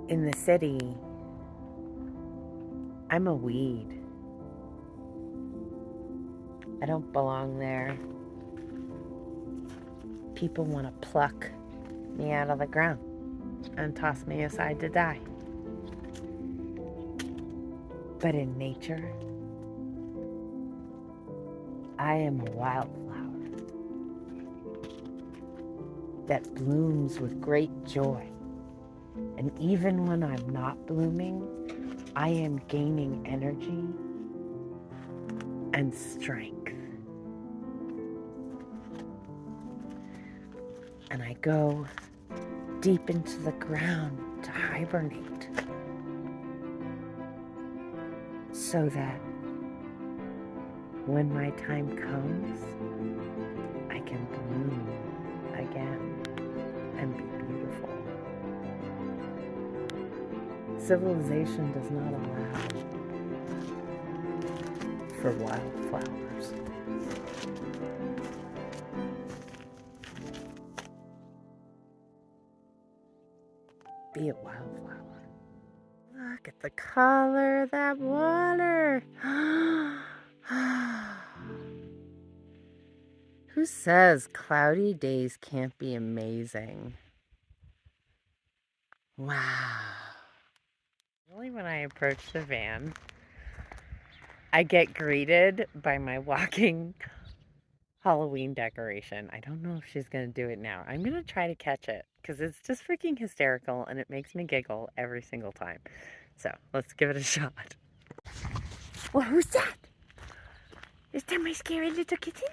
in the city, I'm a weed. I don't belong there. People want to pluck me out of the ground and toss me aside to die. But in nature, I am a wildflower that blooms with great joy. And even when I'm not blooming, I am gaining energy and strength. And I go deep into the ground to hibernate so that when my time comes, I can bloom again and be beautiful. Civilization does not allow for wildflowers. Be a wildflower. Look at the color of that water. Who says cloudy days can't be amazing? Wow. Really, when I approach the van, I get greeted by my walking Halloween decoration. I don't know if she's going to do it now. I'm going to try to catch it because it's just freaking hysterical and it makes me giggle every single time. So let's give it a shot. Well, who's that? Is that my scary little kitten?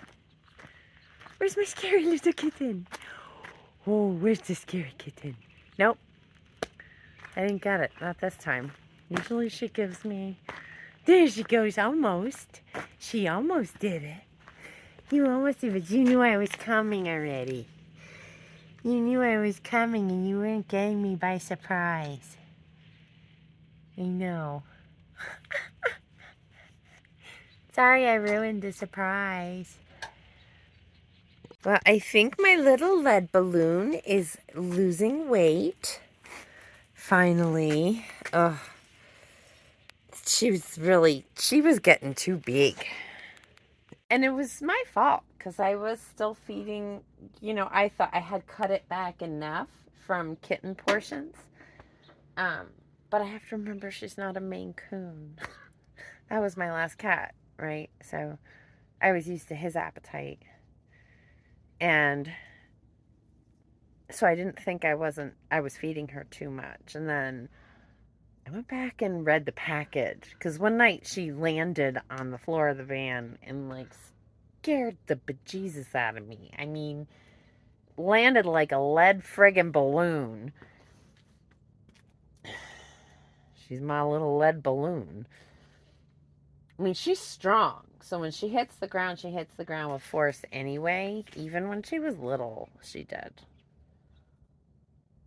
Where's my scary little kitten? Oh, where's the scary kitten? Nope. I didn't get it. Not this time. Usually she gives me... There she goes, almost. She almost did it. You almost did, but you knew I was coming already. You knew I was coming and you weren't getting me by surprise. I know. Sorry I ruined the surprise. Well, I think my little lead balloon is losing weight. Finally. Ugh. She was getting too big. And it was my fault because I was still feeding, I thought I had cut it back enough from kitten portions. But I have to remember she's not a Maine Coon. That was my last cat, right? So I was used to his appetite. And so I didn't think I was feeding her too much. And then I went back and read the package because one night she landed on the floor of the van and scared the bejesus out of me. I mean, landed like a lead friggin' balloon. She's my little lead balloon. I mean, she's strong. So when she hits the ground with force anyway. Even when she was little, she did.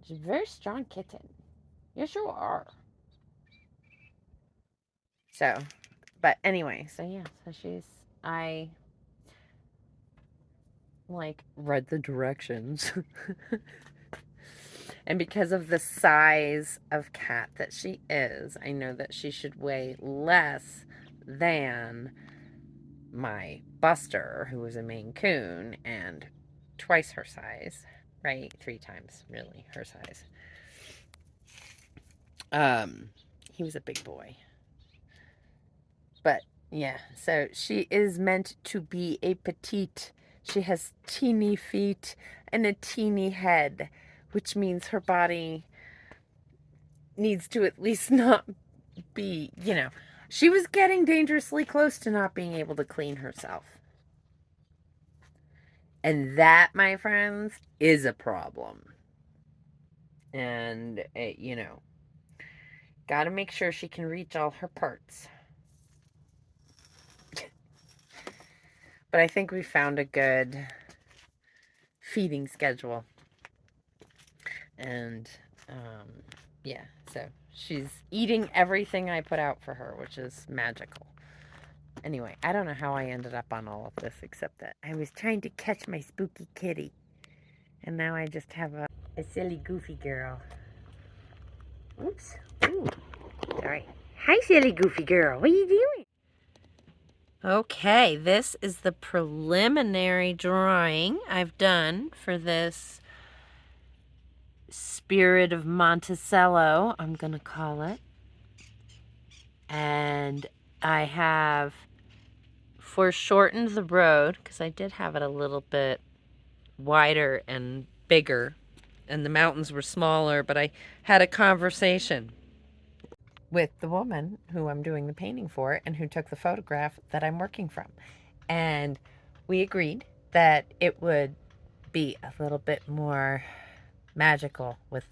She's a very strong kitten. Yes, you are. So, but anyway, so I read the directions. And because of the size of cat that she is, I know that she should weigh less than my Buster, who was a Maine Coon, and twice her size, right? 3 times, really, her size. He was a big boy. But, yeah, so she is meant to be a petite. She has teeny feet and a teeny head, which means her body needs to at least not be, she was getting dangerously close to not being able to clean herself. And that, my friends, is a problem. And, got to make sure she can reach all her parts. But I think we found a good feeding schedule. And, yeah, so she's eating everything I put out for her, which is magical. Anyway, I don't know how I ended up on all of this, except that I was trying to catch my spooky kitty. And now I just have a silly, goofy girl. Oops. Ooh. Sorry. Hi, silly goofy girl. What are you doing? Okay, this is the preliminary drawing I've done for this Spirit of Monticello, I'm going to call it. And I have foreshortened the road because I did have it a little bit wider and bigger, and the mountains were smaller, but I had a conversation with the woman who I'm doing the painting for and who took the photograph that I'm working from. And we agreed that it would be a little bit more magical with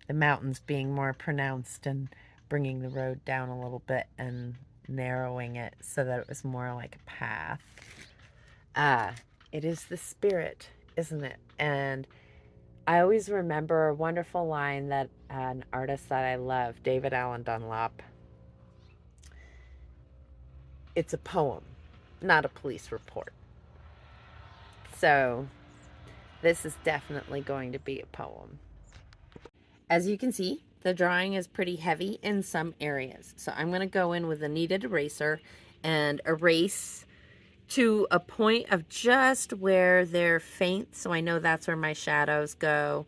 the mountains being more pronounced and bringing the road down a little bit and narrowing it so that it was more like a path. It is the spirit, isn't it? And I always remember a wonderful line that an artist that I love, David Allen Dunlop, it's a poem, not a police report. So this is definitely going to be a poem. As you can see, the drawing is pretty heavy in some areas. So I'm going to go in with a kneaded eraser and erase to a point of just where they're faint. So I know that's where my shadows go.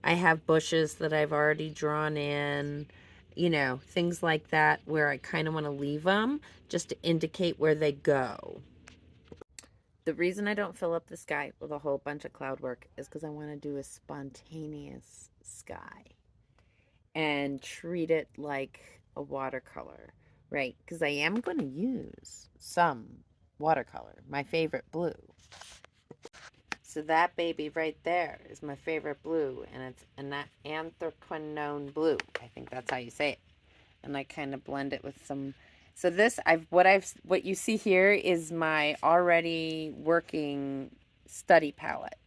I have bushes that I've already drawn in, you know, things like that where I kind of want to leave them just to indicate where they go. The reason I don't fill up the sky with a whole bunch of cloud work is because I want to do a spontaneous sky and treat it like a watercolor, right? Because I am going to use some watercolor, my favorite blue. So that baby right there is my favorite blue, and it's an anthraquinone blue. I think that's how you say it. And I kind of blend it with some. So this, what you see here is my already working study palette.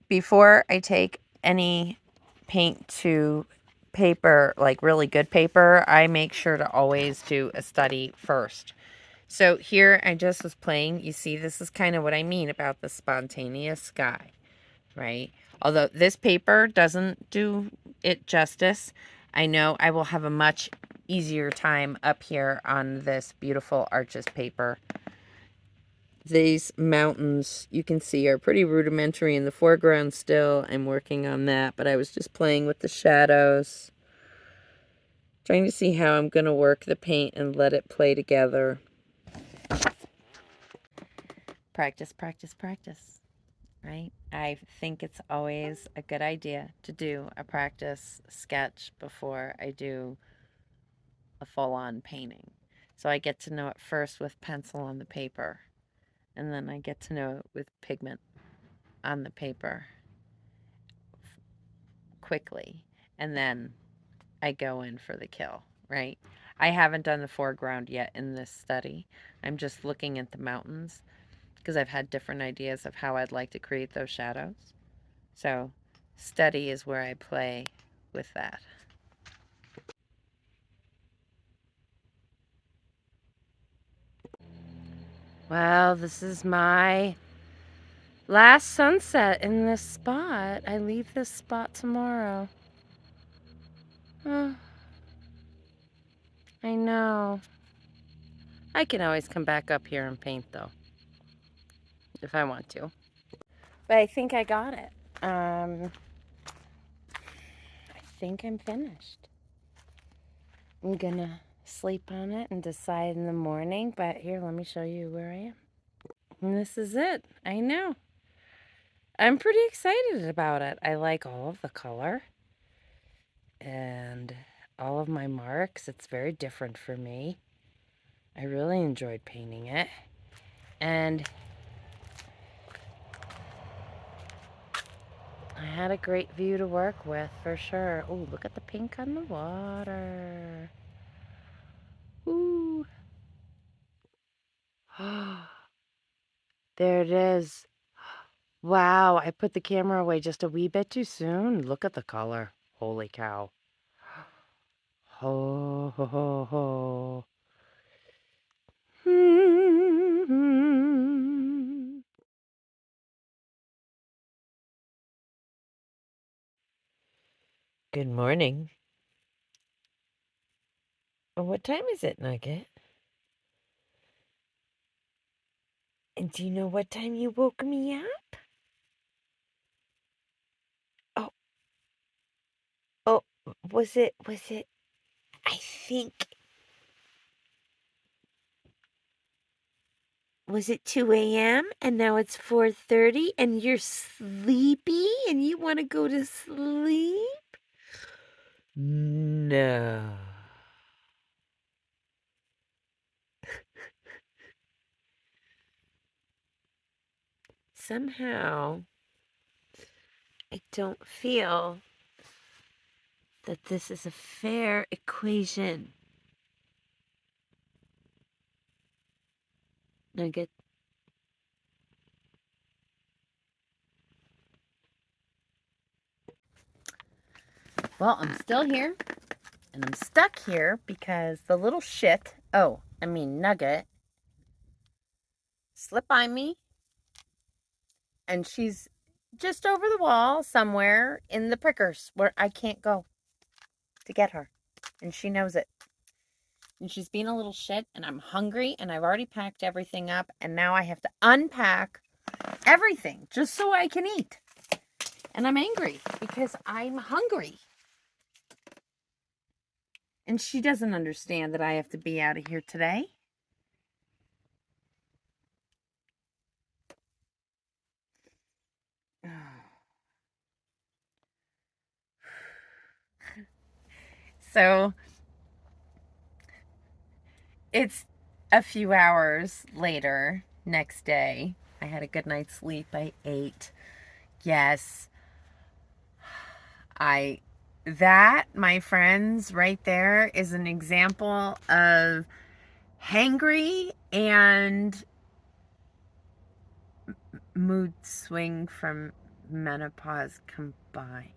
Before I take any paint to paper, like really good paper, I make sure to always do a study first. So here I just was playing. You see, this is kind of what I mean about the spontaneous sky, right? Although this paper doesn't do it justice, I know I will have a much easier time up here on this beautiful Arches paper. These mountains, you can see, are pretty rudimentary in the foreground still. I'm working on that, but I was just playing with the shadows, trying to see how I'm going to work the paint and let it play together. Practice, practice, practice, right? I think it's always a good idea to do a practice sketch before I do a full-on painting. So I get to know it first with pencil on the paper, and then I get to know it with pigment on the paper quickly, and then I go in for the kill, right? I haven't done the foreground yet in this study. I'm just looking at the mountains because I've had different ideas of how I'd like to create those shadows. So study is where I play with that. Well, this is my last sunset in this spot. I leave this spot tomorrow. Oh, I know. I can always come back up here and paint though, if I want to. But I think I got it. I think I'm finished. I'm gonna sleep on it and decide in the morning, but here, let me show you where I am. And this is it. I know. I'm pretty excited about it. I like all of the color and all of my marks. It's very different for me. I really enjoyed painting it. And I had a great view to work with for sure. Oh, look at the pink on the water. Ooh. There it is. Wow, I put the camera away just a wee bit too soon. Look at the color. Holy cow. Ho, ho, ho, ho. Good morning. Oh, what time is it, Nugget? And do you know what time you woke me up? Oh, oh, was it, I think, was it 2 a.m. and now it's 4:30 and you're sleepy and you want to go to sleep? No. Somehow, I don't feel that this is a fair equation. Nugget. Well, I'm still here, and I'm stuck here because the little shit, Nugget, slipped by me, and she's just over the wall somewhere in the prickers where I can't go to get her, and she knows it. And she's being a little shit, and I'm hungry, and I've already packed everything up, and now I have to unpack everything just so I can eat. And I'm angry because I'm hungry. And she doesn't understand that I have to be out of here today. So it's a few hours later, next day. I had a good night's sleep. I ate. Yes. That, my friends, right there is an example of hangry and mood swing from menopause combined.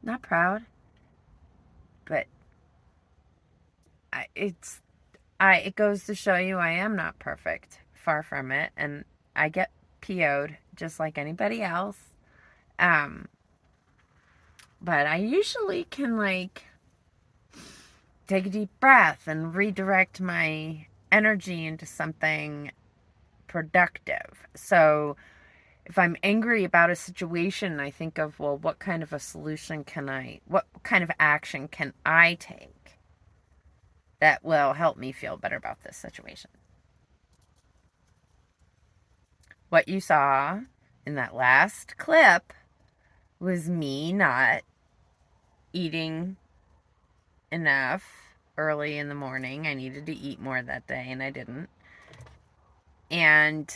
Not proud, but it goes to show you I am not perfect. Far from it. And I get PO'd just like anybody else. But I usually can take a deep breath and redirect my energy into something productive. So if I'm angry about a situation, I think of, well, what kind of a solution what kind of action can I take that will help me feel better about this situation? What you saw in that last clip was me not eating enough early in the morning. I needed to eat more that day and I didn't. And,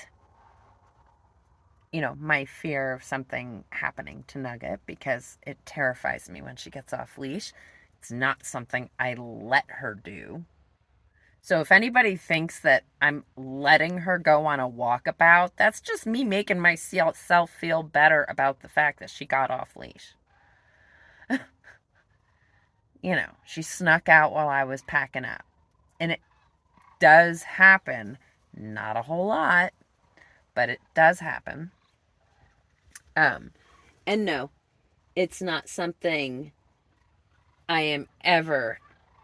my fear of something happening to Nugget, because it terrifies me when she gets off leash. It's not something I let her do. So if anybody thinks that I'm letting her go on a walkabout, that's just me making myself feel better about the fact that she got off leash. She snuck out while I was packing up. And it does happen. Not a whole lot, but it does happen. And no, it's not something I am ever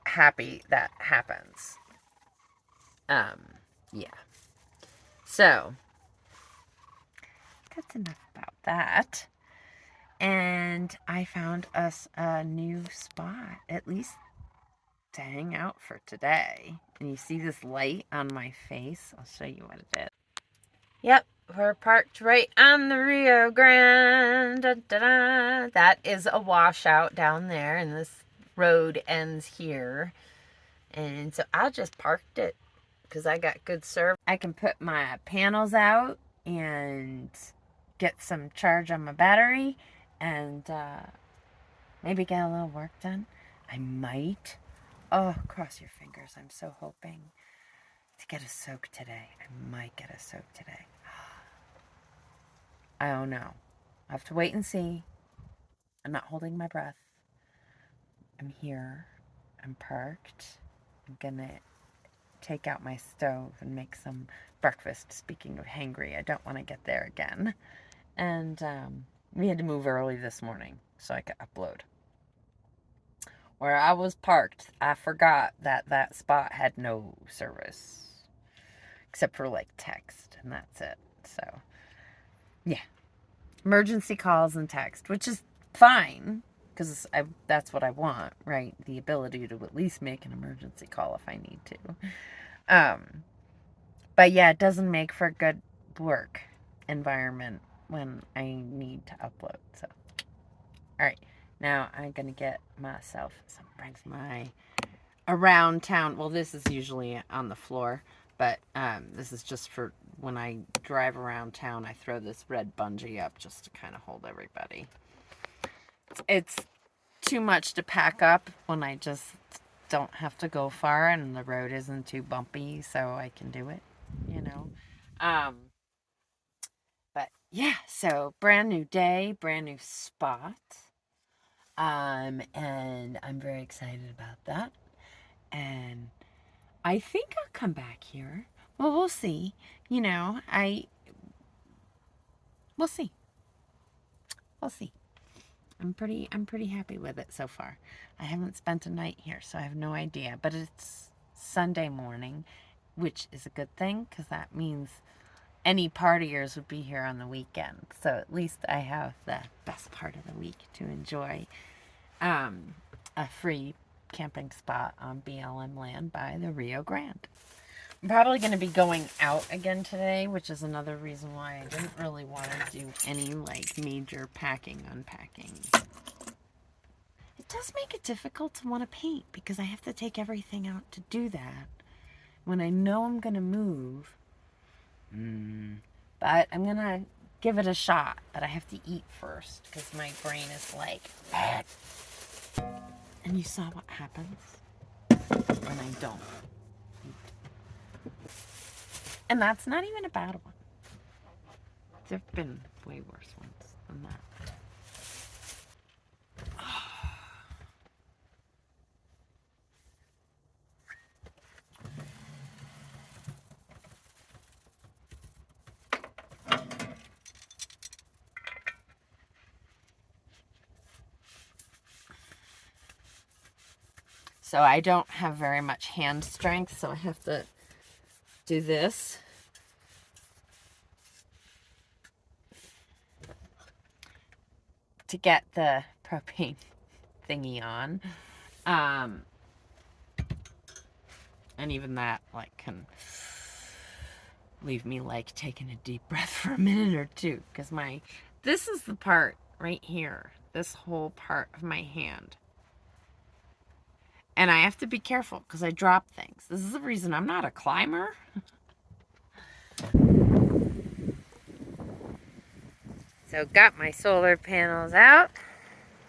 happy that happens. Yeah. So, that's enough about that. And I found us a new spot, at least to hang out for today. And you see this light on my face? I'll show you what it is. Yep, we're parked right on the Rio Grande. Da, da, da. That is a washout down there, and this road ends here. And so I just parked it because I got good service. I can put my panels out and get some charge on my battery and maybe get a little work done. I might. Oh, cross your fingers. I'm so hoping to get a soak today. I might get a soak today. I don't know. I have to wait and see. I'm not holding my breath. I'm here. I'm parked. I'm gonna take out my stove and make some breakfast. Speaking of hangry, I don't want to get there again. And we had to move early this morning. so I could upload. Where I was parked, I forgot that that spot had no service. Except for, like, text, and that's it. So, yeah. Emergency calls and text, which is fine, because that's what I want, right? The ability to at least make an emergency call if I need to. But yeah, it doesn't make for a good work environment when I need to upload. So, all right, now I'm gonna get myself some brings my around town. Well, this is usually on the floor, but this is just for when I drive around town. I throw this red bungee up just to kind of hold everybody. It's too much to pack up when I just don't have to go far and the road isn't too bumpy, so I can do it, you know. But yeah, so brand new day, brand new spot. And I'm very excited about that. And I think I'll come back here. Well, we'll see. You know, we'll see. We'll see. I'm pretty happy with it so far. I haven't spent a night here, so I have no idea. But it's Sunday morning, which is a good thing, because that means any partiers would be here on the weekend. So at least I have the best part of the week to enjoy a free camping spot on BLM land by the Rio Grande. I'm probably going to be going out again today, which is another reason why I didn't really want to do any, like, major packing, unpacking. It does make it difficult to want to paint, because I have to take everything out to do that when I know I'm going to move. But I'm going to give it a shot, but I have to eat first, because my brain is like, ah. And you saw what happens when I don't. And that's not even a bad one. There have been way worse ones than that. So I don't have very much hand strength, so I have to do this. To get the propane thingy on. And even that, like, can leave me, like, taking a deep breath for a minute or two. Because this is the part right here. This whole part of my hand. And I have to be careful because I drop things. This is the reason I'm not a climber. So got my solar panels out.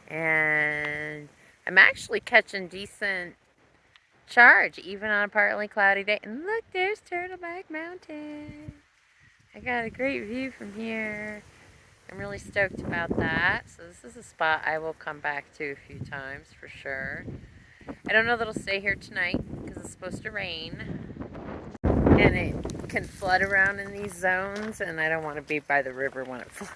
And I'm actually catching decent charge even on a partly cloudy day. And look, there's Turtleback Mountain. I got a great view from here. I'm really stoked about that. So this is a spot I will come back to a few times for sure. I don't know that I'll stay here tonight because it's supposed to rain. And it can flood around in these zones, and I don't want to be by the river when it floods.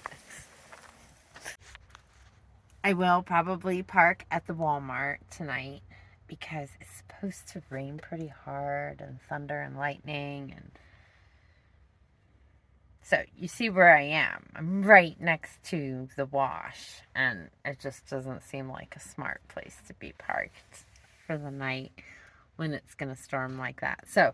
I will probably park at the Walmart tonight because it's supposed to rain pretty hard and thunder and lightning. And so you see where I am. I'm right next to the wash, and it just doesn't seem like a smart place to be parked for the night when it's going to storm like that. So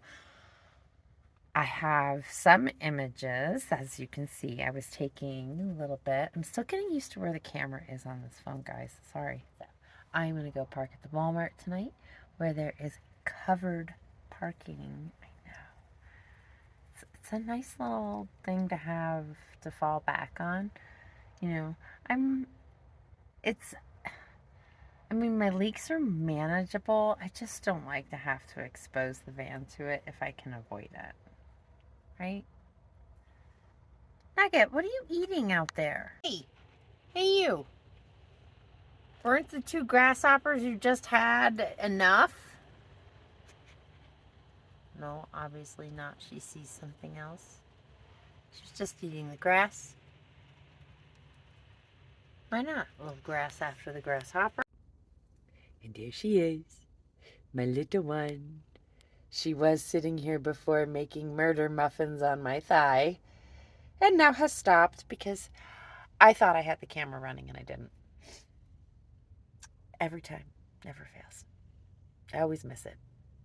I have some images, as you can see. I was taking a little bit. I'm still getting used to where the camera is on this phone, guys. Sorry. So I'm going to go park at the Walmart tonight where there is covered parking. I know. It's a nice little thing to have to fall back on. You know, my leaks are manageable. I just don't like to have to expose the van to it if I can avoid it. Right? Nugget, what are you eating out there? Hey you. Weren't the 2 grasshoppers you just had enough? No, obviously not. She sees something else. She's just eating the grass. Why not? A little grass after the grasshopper. And there she is, my little one. She was sitting here before making murder muffins on my thigh, and now has stopped because I thought I had the camera running and I didn't. Every time. Never fails. I always miss it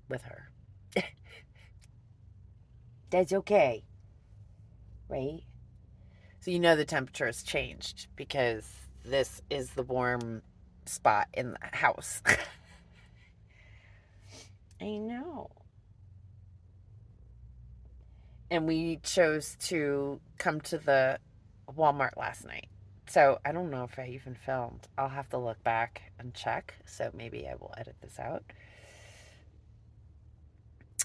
with her. That's okay. Right? So you know the temperature has changed because this is the warm spot in the house. I know. And we chose to come to the Walmart last night. So I don't know if I even filmed. I'll have to look back and check. So maybe I will edit this out.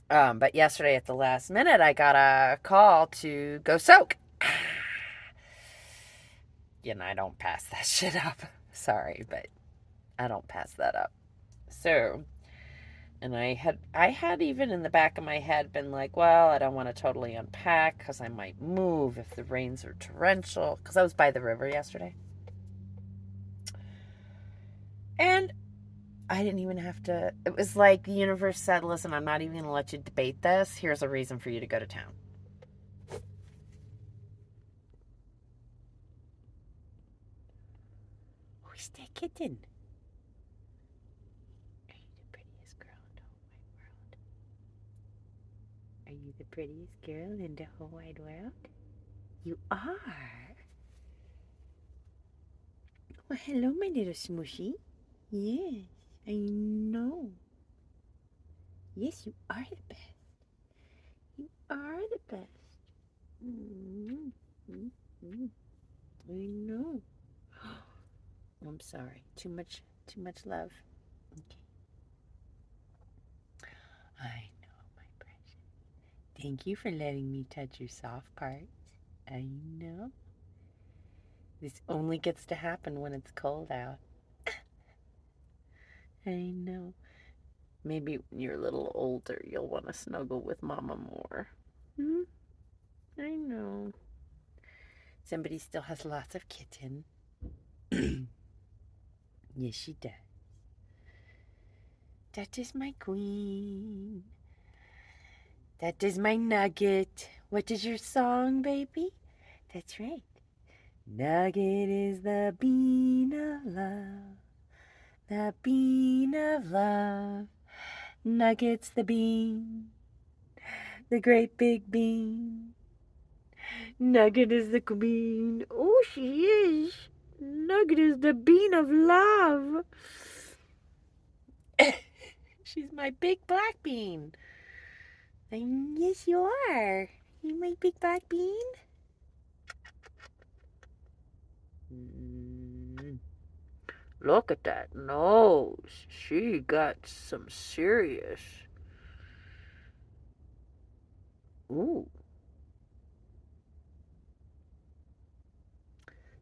But yesterday at the last minute, I got a call to go soak. You know, I don't pass that shit up. Sorry, but I don't pass that up. So, and I had even in the back of my head been like, well, I don't want to totally unpack because I might move if the rains are torrential. Because I was by the river yesterday. And I didn't even have to. It was like the universe said, listen, I'm not even going to let you debate this. Here's a reason for you to go to town. Who's that kitten? Are you the prettiest girl in the whole wide world? Are you the prettiest girl in the whole wide world? You are. Well, hello, my little smooshy. Yes, I know. Yes, you are the best. You are the best. I know. I'm sorry. Too much love. Okay. I know, my precious. Thank you for letting me touch your soft parts. I know. This only gets to happen when it's cold out. I know. Maybe when you're a little older, you'll want to snuggle with Mama more. I know. Somebody still has lots of kitten. Yes, she does. That is my queen. That is my nugget. What is your song, baby? That's right. Nugget is the bean of love. The bean of love. Nugget's the bean. The great big bean. Nugget is the queen. Oh, she is. Nugget is the bean of love. She's my big black bean. And yes, you are. You my big black bean. Look at that nose. She got some serious. Ooh.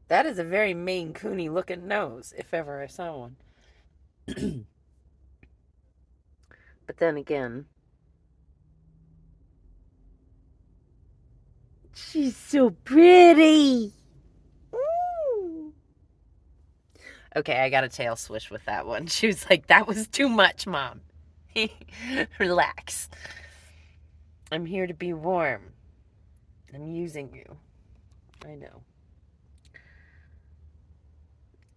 That is a very Maine Cooney looking nose, if ever I saw one. But then again, she's so pretty. Ooh. Okay, I got a tail swish with that one. She was like, that was too much, Mom. Relax. I'm here to be warm. I'm using you. I know.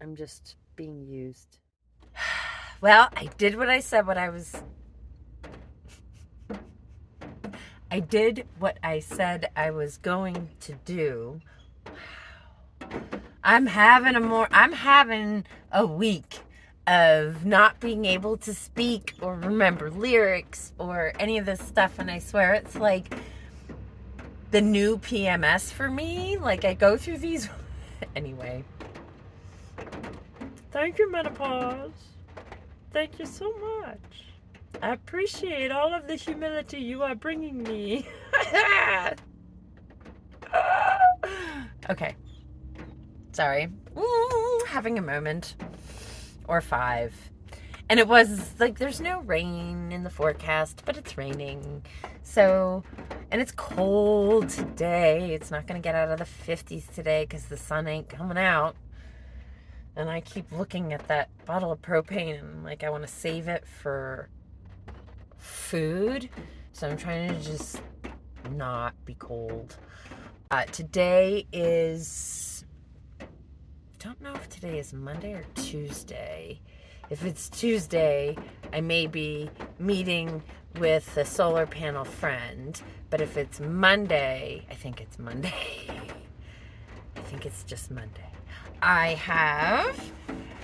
I'm just being used. Well, I did what I said I did what I said I was going to do. I'm having a week of not being able to speak or remember lyrics or any of this stuff, and I swear it's like the new PMS for me. Like, I go through these anyway. Thank you, menopause. Thank you so much. I appreciate all of the humility you are bringing me. Okay. Sorry. Having a moment. Or 5. And it was like, there's no rain in the forecast, but it's raining. So, and it's cold today. It's not going to get out of the 50s today because the sun ain't coming out. And I keep looking at that bottle of propane and like I want to save it for food. So I'm trying to just not be cold. Today is, don't know if today is Monday or Tuesday. If it's Tuesday, I may be meeting with a solar panel friend. But if it's Monday, I think it's Monday. I think it's just Monday. I have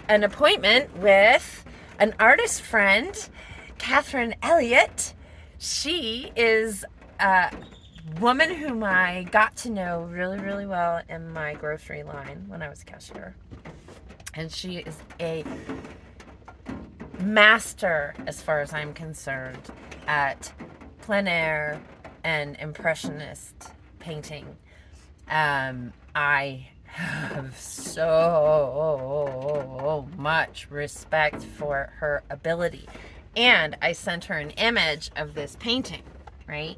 an appointment with an artist friend, Catherine Elliott. She is a woman whom I got to know really, really well in my grocery line when I was a cashier. And she is a master, as far as I'm concerned, at plein air and impressionist painting. I have so much respect for her ability. And I sent her an image of this painting, right?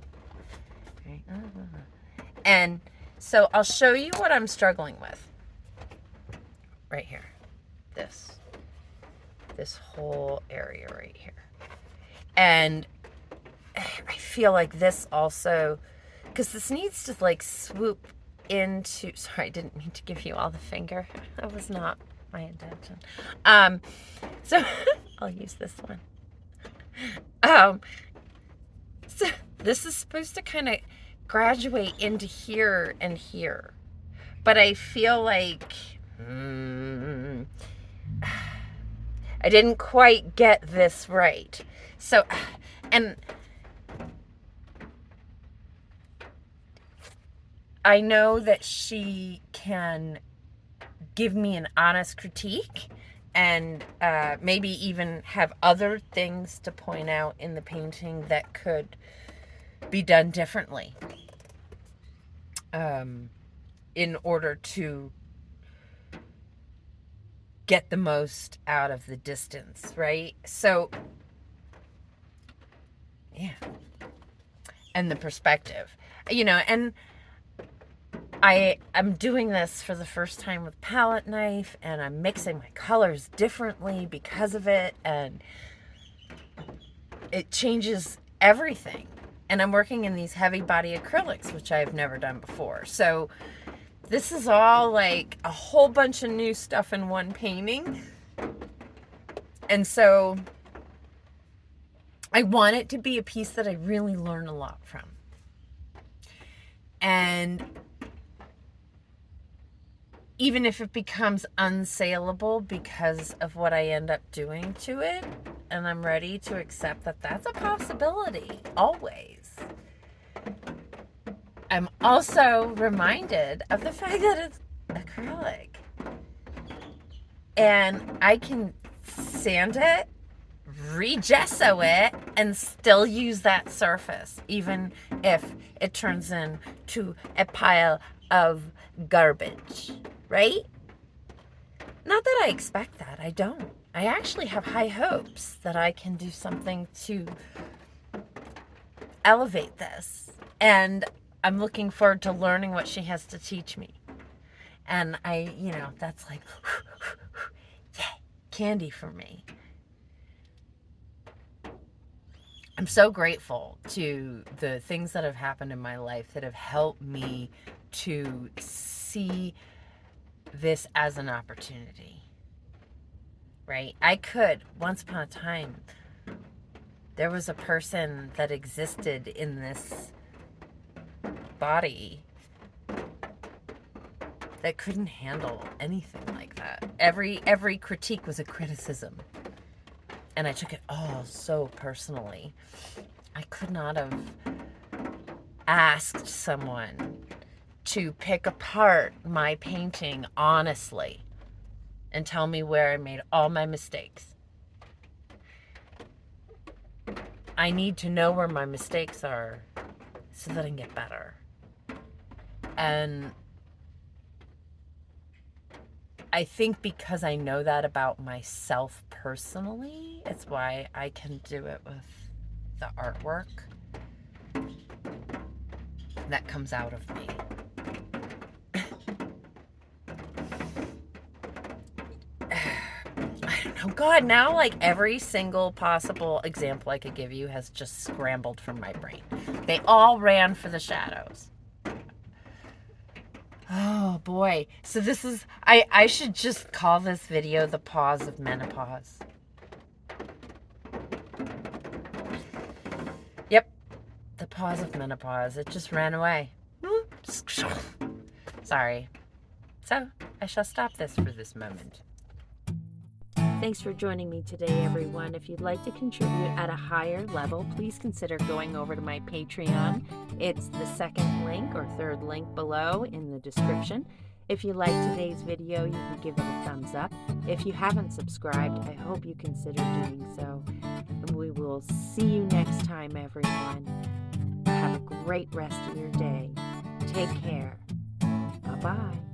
And so I'll show you what I'm struggling with. Right here. This whole area right here. And I feel like this also, because this needs to like swoop into, sorry, I didn't mean to give you all the finger. That was not my intention. So I'll use this one. So this is supposed to kind of graduate into here and here. But I feel like I didn't quite get this right. So, and I know that she can give me an honest critique and maybe even have other things to point out in the painting that could be done differently in order to get the most out of the distance, right? So, yeah. And the perspective. You know, and I'm doing this for the first time with palette knife, and I'm mixing my colors differently because of it, and it changes everything. And I'm working in these heavy body acrylics, which I've never done before. So this is all like a whole bunch of new stuff in one painting. And so I want it to be a piece that I really learn a lot from. And even if it becomes unsaleable because of what I end up doing to it, and I'm ready to accept that that's a possibility, always. I'm also reminded of the fact that it's acrylic. And I can sand it, re-gesso it, and still use that surface, even if it turns into a pile of garbage, right? Not that I expect that, I don't. I actually have high hopes that I can do something to elevate this. And I'm looking forward to learning what she has to teach me. And that's like, yeah, candy for me. I'm so grateful to the things that have happened in my life that have helped me to see this as an opportunity, right? I could, once upon a time, there was a person that existed in this body that couldn't handle anything like that. Every critique was a criticism. And I took it all so personally. I could not have asked someone to pick apart my painting honestly and tell me where I made all my mistakes. I need to know where my mistakes are so that I can get better. And I think because I know that about myself personally, it's why I can do it with the artwork that comes out of me. Oh God, now like every single possible example I could give you has just scrambled from my brain. They all ran for the shadows. Oh boy. So this is, I should just call this video the pause of menopause. Yep. The pause of menopause. It just ran away. Sorry. So I shall stop this for this moment. Thanks for joining me today, everyone. If you'd like to contribute at a higher level, please consider going over to my Patreon. It's the second link or third link below in the description. If you liked today's video, you can give it a thumbs up. If you haven't subscribed, I hope you consider doing so. And we will see you next time, everyone. Have a great rest of your day. Take care. Bye-bye.